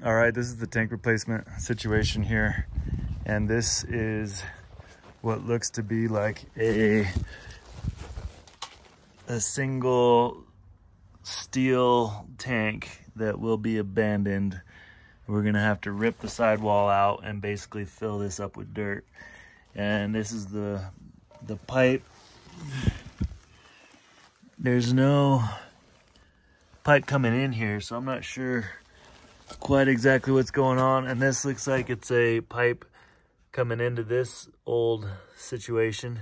All right, this is the tank replacement situation here. And this is what looks to be like a single steel tank that will be abandoned. We're gonna have to rip the sidewall out and basically fill this up with dirt. And this is the pipe. There's no pipe coming in here, so I'm not sure quite exactly what's going on. And this looks like it's a pipe coming into this old situation.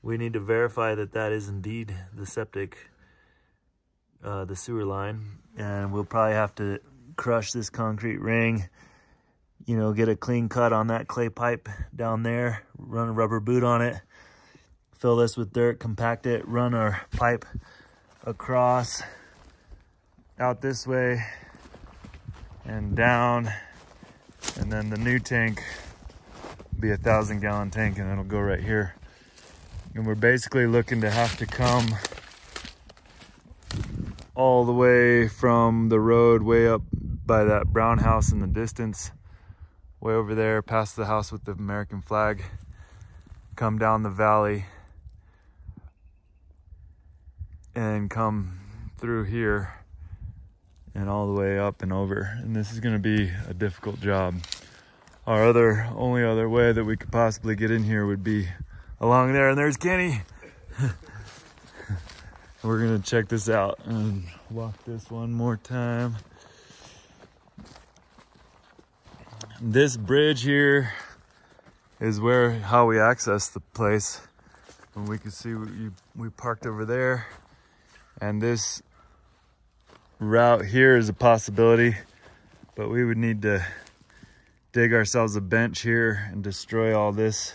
We need to verify that that is indeed the septic, the sewer line. And we'll probably have to crush this concrete ring, you know, get a clean cut on that clay pipe down there, run a rubber boot on it, fill this with dirt, compact it, run our pipe across out this way and down, and then the new tank will be a 1,000-gallon tank, and it'll go right here. And we're basically looking to have to come all the way from the road way up by that brown house in the distance, way over there past the house with the American flag, come down the valley and come through here and all the way up and over. And this is going to be a difficult job. Our only other way that we could possibly get in here would be along there, and there's Kenny. We're gonna check this out and walk this one more time. This bridge here is how we access the place. And we can see we parked over there. And this route here is a possibility, but we would need to dig ourselves a bench here and destroy all this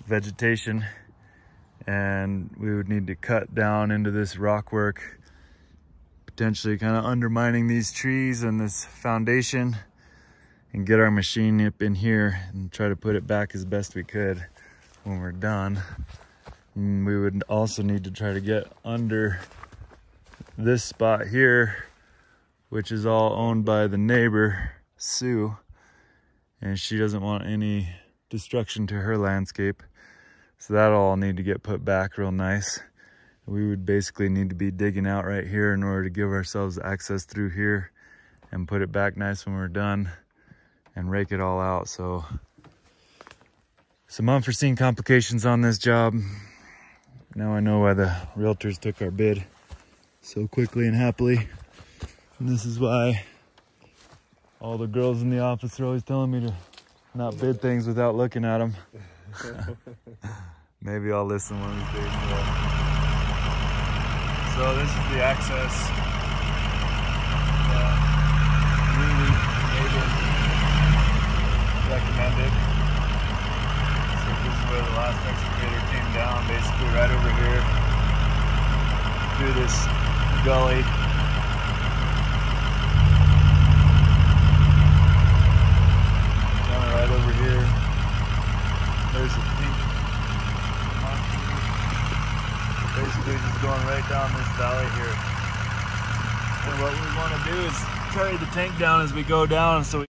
vegetation. And we would need to cut down into this rock work, potentially kind of undermining these trees and this foundation, and get our machine up in here and try to put it back as best we could when we're done. And we would also need to try to get under this spot here, which is all owned by the neighbor, Sue, and she doesn't want any destruction to her landscape. So that'll all need to get put back real nice. We would basically need to be digging out right here in order to give ourselves access through here and put it back nice when we're done and rake it all out. So some unforeseen complications on this job. Now I know why the realtors took our bid so quickly and happily. And this is why all the girls in the office are always telling me to not bid things without looking at them. Maybe I'll listen one of these days. So this is the access that really neighbor recommended. So this is where the last excavator came down, basically right over here through this gully. Down right over here. There's a pink monkey. Basically just going right down this valley here. And what we want to do is carry the tank down as we go down, so